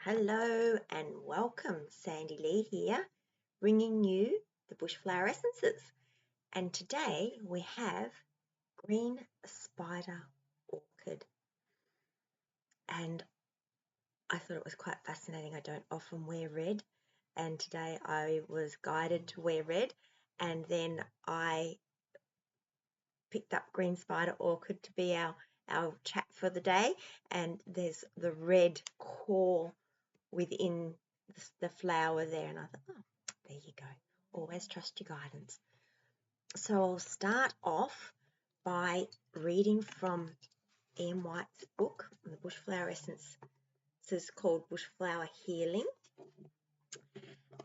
Hello and welcome, Sandy Lee here, bringing you the Bushflower Essences. And today we have Green Spider Orchid. And I thought it was quite fascinating. I don't often wear red, and today I was guided to wear red, and then I picked up Green Spider Orchid to be our chat for the day, and there's the red core within the flower there, and I thought, oh, there you go. Always trust your guidance. So I'll start off by reading from Ian White's book, the Bushflower Essence. This is called Bushflower Healing.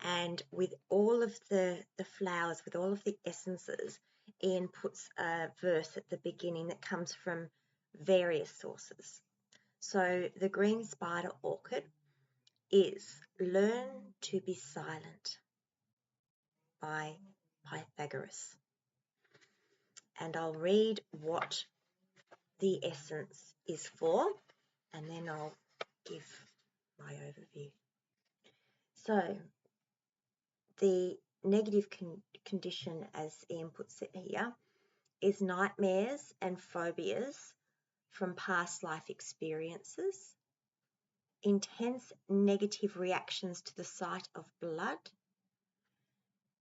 And with all of the flowers, with all of the essences, Ian puts a verse at the beginning that comes from various sources. So the Green Spider Orchid is Learn to be Silent by Pythagoras. And I'll read what the essence is for, and then I'll give my overview. So the negative condition, as Ian puts it here, is nightmares and phobias from past life experiences, intense negative reactions to the sight of blood,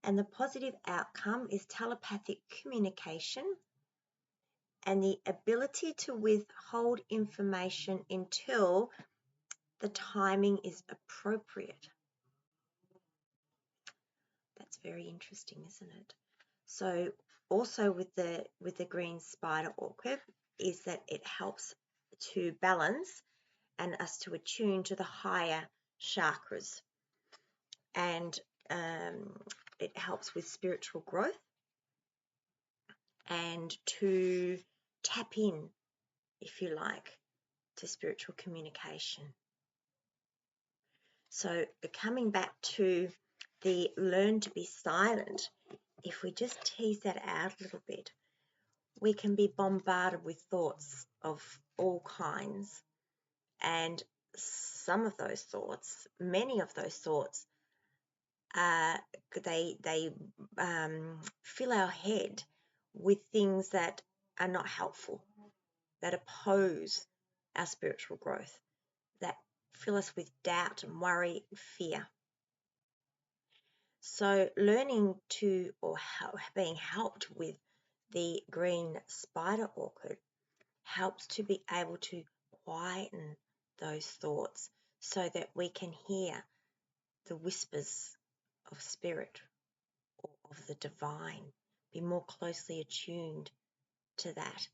and the positive outcome is telepathic communication and the ability to withhold information until the timing is appropriate. That's very interesting, isn't it? So also with the Green Spider Orchid is that it helps to balance and us to attune to the higher chakras, and it helps with spiritual growth and to tap in, if you like, to spiritual communication. So coming back to the learn to be silent, if we just tease that out a little bit, we can be bombarded with thoughts of all kinds, and some of those thoughts, many of those thoughts, they fill our head with things that are not helpful, that oppose our spiritual growth, that fill us with doubt and worry and fear. So learning to, or being helped with the Green Spider Orchid helps to be able to quieten those thoughts so that we can hear the whispers of spirit or of the divine, be more closely attuned to that.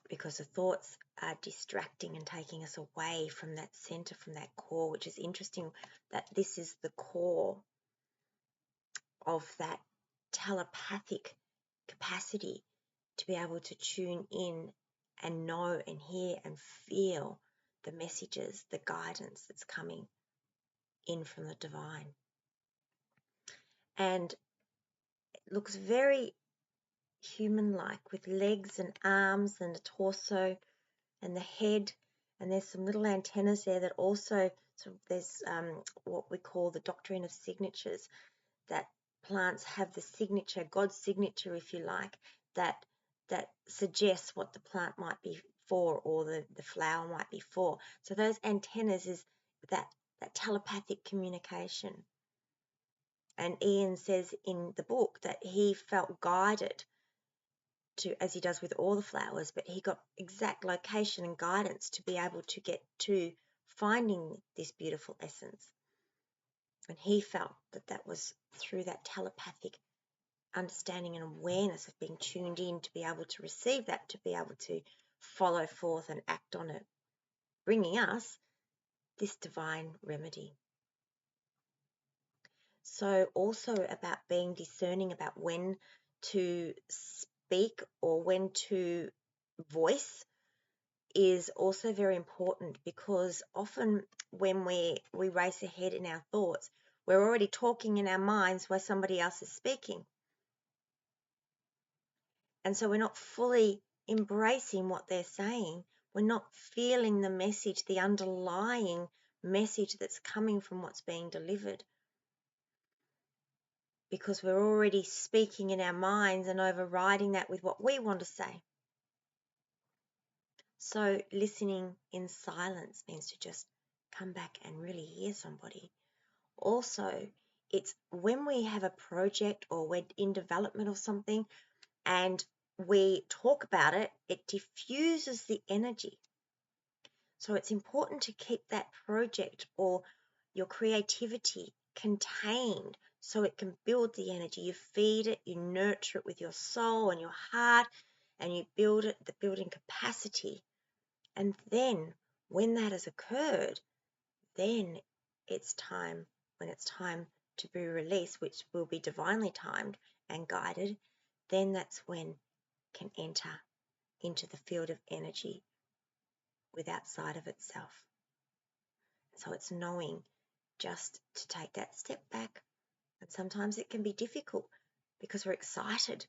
Because the thoughts are distracting and taking us away from that center, from that core, which is interesting that this is the core of that telepathic capacity to be able to tune in and know and hear and feel the messages, the guidance that's coming in from the divine. And it looks very human-like, with legs and arms and a torso and the head, and there's some little antennas there that also, so there's what we call the doctrine of signatures, that plants have the signature, God's signature, if you like, that suggests what the plant might be for, or the flower might be for. So those antennas is that telepathic communication. And Ian says in the book that he felt guided to, as he does with all the flowers, but he got exact location and guidance to be able to get to finding this beautiful essence. And he felt that was through that telepathic understanding and awareness of being tuned in to be able to receive that, to be able to follow forth and act on it, bringing us this divine remedy. So also about being discerning about when to speak or when to voice is also very important, because often when we race ahead in our thoughts, we're already talking in our minds while somebody else is speaking. And so we're not fully embracing what they're saying. We're not feeling the message, the underlying message that's coming from what's being delivered, because we're already speaking in our minds and overriding that with what we want to say. So listening in silence means to just come back and really hear somebody. Also, it's when we have a project or we're in development of something and we talk about it, it diffuses the energy. So it's important to keep that project or your creativity contained so it can build the energy. You feed it, you nurture it with your soul and your heart, and you build it, the building capacity. And then when that has occurred, then it's time, when it's time to be released, which will be divinely timed and guided, then that's when it can enter into the field of energy with outside of itself. So it's knowing just to take that step back. And sometimes it can be difficult because we're excited.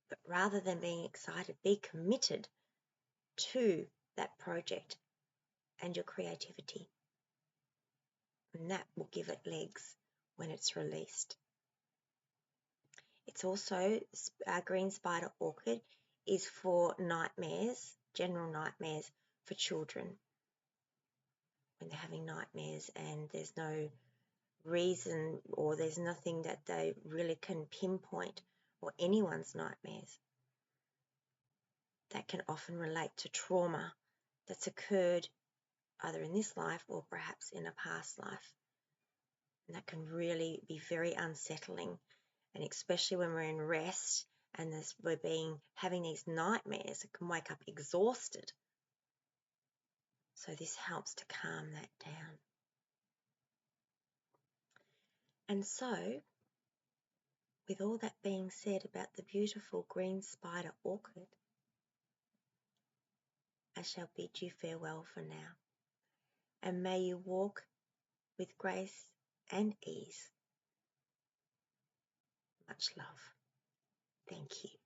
But rather than being excited, be committed to that project and your creativity. And that will give it legs when it's released. It's also, Green Spider Orchid is for nightmares, general nightmares for children. When they're having nightmares and there's no reason or there's nothing that they really can pinpoint, or anyone's nightmares, that can often relate to trauma that's occurred either in this life or perhaps in a past life. And that can really be very unsettling, and especially when we're in rest and we're having these nightmares, it can wake up exhausted. So this helps to calm that down. And so, with all that being said about the beautiful Green Spider Orchid, I shall bid you farewell for now. And may you walk with grace and ease. Much love. Thank you.